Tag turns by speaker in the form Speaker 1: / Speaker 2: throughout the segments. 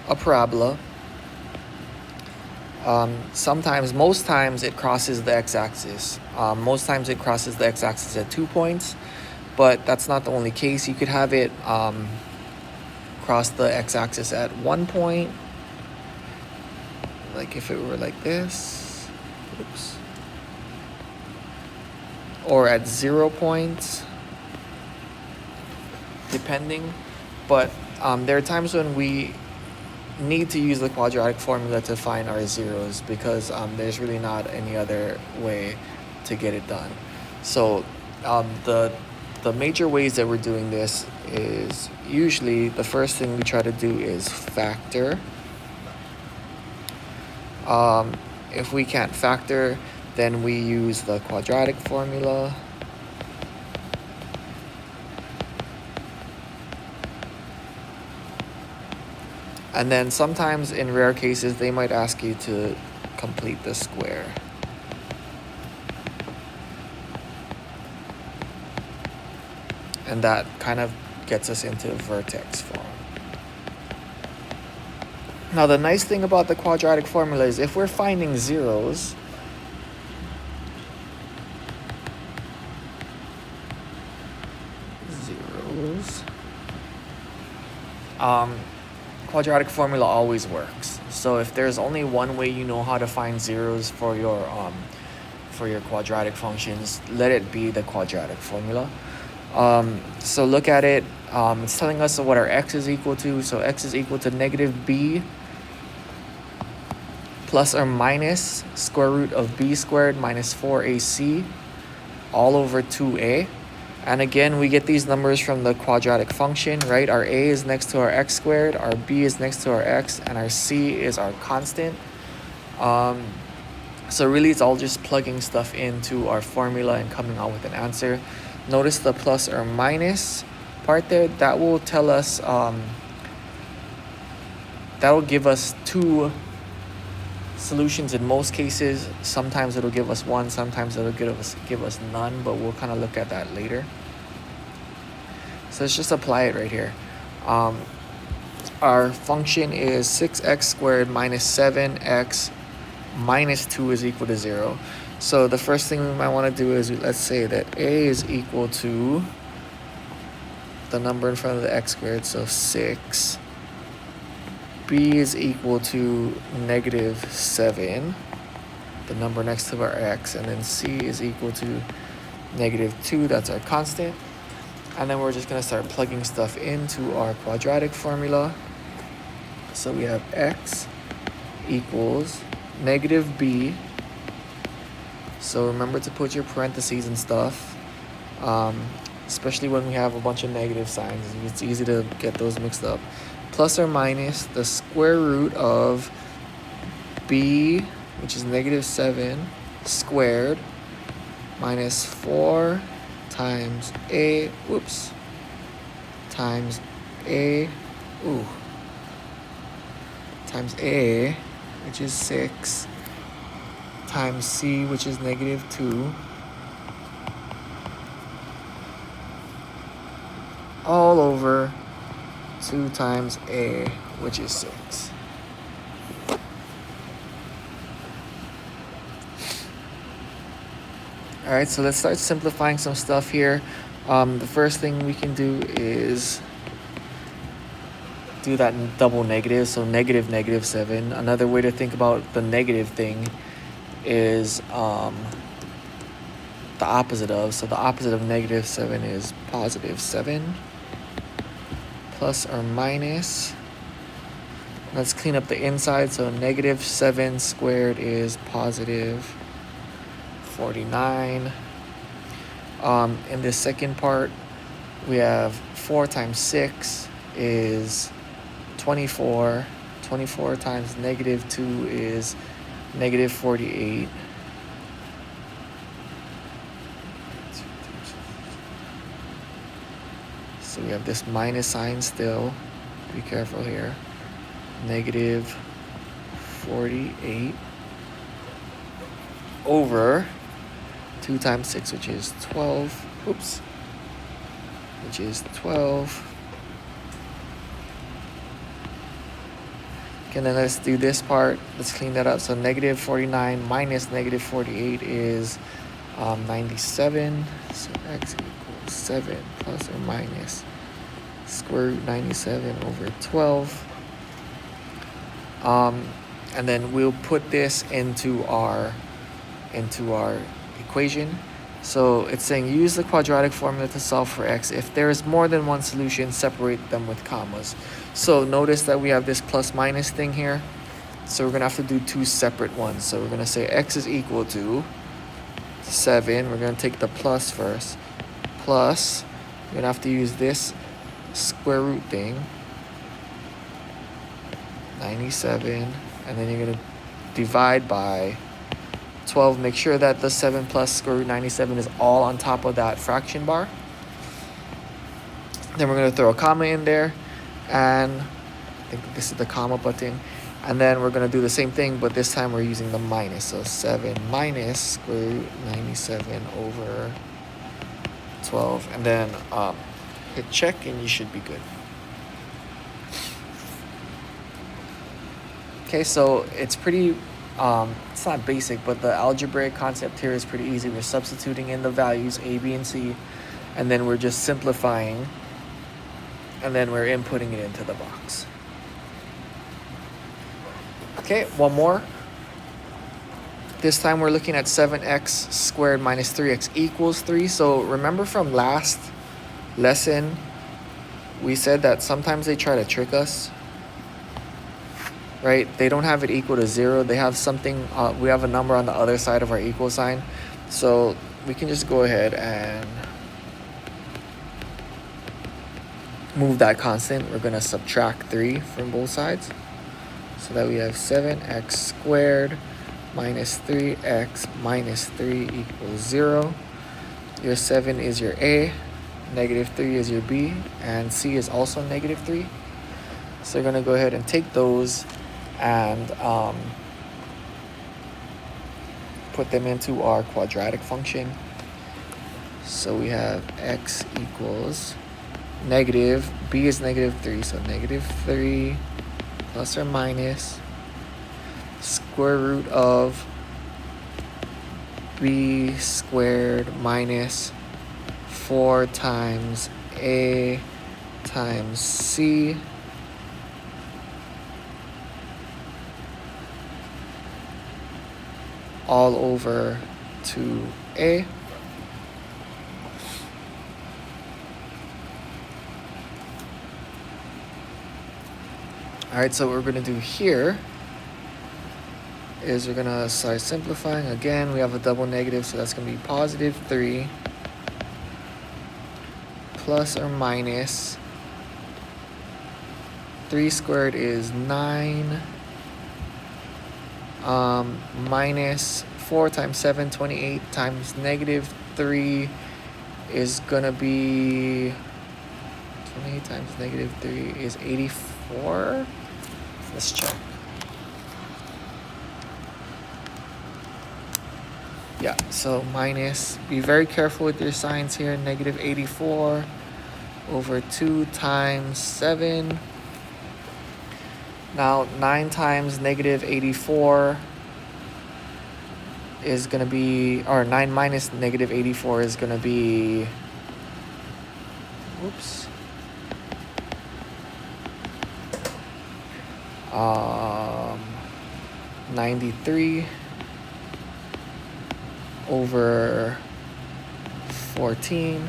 Speaker 1: a parabola. Most times it crosses the x-axis. Most times it crosses the x-axis at 2 points, but that's not the only case. You could have it cross the x-axis at 1 point, like if it were like this, oops, or at 0 points, depending. But there are times when we need to use the quadratic formula to find our zeros, because there's really not any other way to get it done. So the major ways that we're doing this is, usually the first thing we try to do is factor. If we can't factor, then we use the quadratic formula. And then sometimes, in rare cases, they might ask you to complete the square. And that kind of gets us into vertex form. Now, the nice thing about the quadratic formula is, if we're finding zeros, quadratic formula always works. So if there's only one way you know how to find zeros for your quadratic functions, let it be the quadratic formula. So look at it. It's telling us what our x is equal to. So x is equal to negative b plus or minus square root of b squared minus 4ac all over 2a. And again, we get these numbers from the quadratic function, right? Our a is next to our x squared, our b is next to our x, and our c is our constant. So really, it's all just plugging stuff into our formula and coming out with an answer. Notice the plus or minus part there. That will tell us, that will give us two solutions in most cases. Sometimes it'll give us one, sometimes it'll give us none, but we'll kind of look at that later. So let's just apply it right here. Our function is 6x squared minus 7x minus 2 is equal to 0. So the first thing we might want to do is, let's say that a is equal to the number in front of the x squared, so 6. B is equal to negative 7, the number next to our x, and then c is equal to negative 2, that's our constant. And then we're just going to start plugging stuff into our quadratic formula. So we have x equals negative b. So remember to put your parentheses and stuff, especially when we have a bunch of negative signs. It's easy to get those mixed up. Plus or minus the square root of b, which is negative 7, squared, minus 4 times a, times a, times a, which is 6, times c, which is negative 2, all over 2 times a, which is 6. All right, so let's start simplifying some stuff here. The first thing we can do is do that in double negative, so negative 7. Another way to think about the negative thing is the opposite of. So the opposite of negative 7 is positive 7. Plus or minus. Let's clean up the inside. So negative 7 squared is positive 49. In this second part, we have 4 times 6 is 24. 24 times negative 2 is negative 48. So we have this minus sign still. Be careful here. Negative 48 over 2 times 6, which is 12. Which is 12. Okay, then let's do this part. Let's clean that up. So negative 49 minus negative 48 is 97. So x equals 7 plus or minus square root 97 over 12. And then we'll put this into our equation. So it's saying use the quadratic formula to solve for x. If there is more than one solution, separate them with commas. So notice that we have this plus minus thing here. So we're going to have to do two separate ones. So we're going to say x is equal to 7. We're going to take the plus first. Plus, we're going to have to use this square root thing. 97. And then you're going to divide by 12. Make sure that the 7 plus square root 97 is all on top of that fraction bar. Then we're going to throw a comma in there. And I think this is the comma button. And then we're going to do the same thing, but this time we're using the minus. So 7 minus square root 97 over 12. And then hit check and you should be good. Okay, so it's pretty, it's not basic, but the algebraic concept here is pretty easy. We're substituting in the values a, b, and c, and then we're just simplifying, and then we're inputting it into the box. Okay, one more. This time we're looking at 7x squared minus 3x equals 3. So remember from last lesson, we said that sometimes they try to trick us, right? They don't have it equal to 0. They have something, we have a number on the other side of our equal sign. So we can just go ahead and move that constant. We're going to subtract 3 from both sides. So that we have 7x squared minus 3x minus 3 equals 0. Your 7 is your A, negative 3 is your B, and C is also negative 3. So we're going to go ahead and take those and put them into our quadratic function. So we have x equals negative, B is negative 3, so negative 3 plus or minus square root of b squared minus 4 times a times c all over 2a. All right, so what we're going to do here is we're going to start simplifying. Again, we have a double negative, so that's going to be positive 3 plus or minus 3 squared is 9 minus 4 times 7, 28 times negative 3 is going to be 28 times negative 3 is 84. Let's check. Yeah, so minus, be very careful with your signs here, negative 84 over 2 times 7. Now 9 times negative 84 is going to be, or 9 minus negative 84 is going to be, whoops. 93 over 14.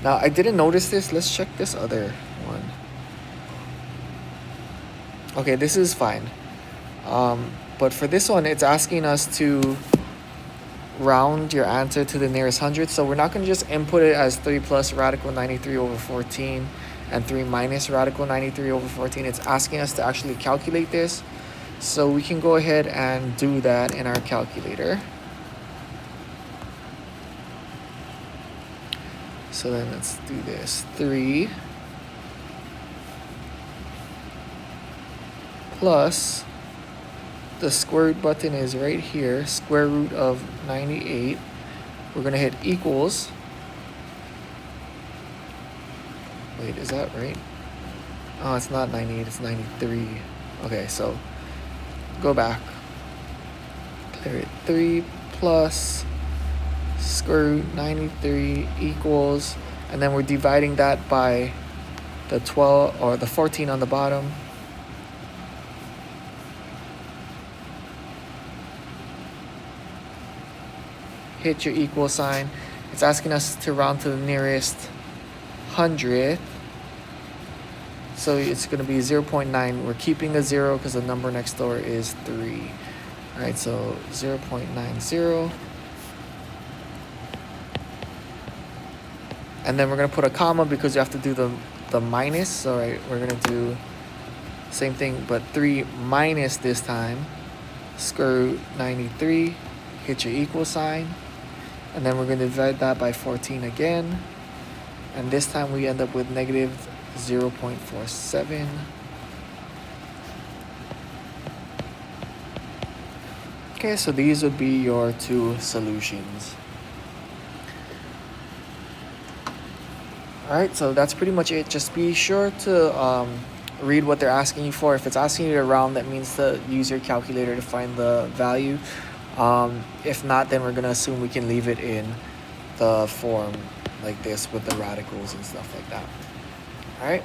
Speaker 1: Now I didn't notice this. Let's check this other one. Okay, this is fine. But for this one, it's asking us to round your answer to the nearest hundredth. So we're not going to just input it as 3 plus radical 93 over 14 and 3 minus radical 93 over 14. It's asking us to actually calculate this. So we can go ahead and do that in our calculator. So then let's do this. 3 plus, the square root button is right here, square root of 98. We're going to hit equals. Wait, is that right? Oh, it's not 98, it's 93. Okay, so go back. Clear it. 3 plus square root 93 equals, and then we're dividing that by the 12 or the 14 on the bottom. Hit your equal sign. It's asking us to round to the nearest hundredth. So it's going to be 0.9. We're keeping a 0 because the number next door is 3. All right, so 0.90. And then we're going to put a comma because you have to do the minus. So right, we're going to do same thing, but 3 minus this time. Square root 93. Hit your equal sign. And then we're going to divide that by 14 again. And this time we end up with negative 0.47. Okay, so these would be your two solutions. Alright, so that's pretty much it. Just be sure to read what they're asking you for. If it's asking you to round, that means to use your calculator to find the value. If not, then we're going to assume we can leave it in the form like this with the radicals and stuff like that. Alright,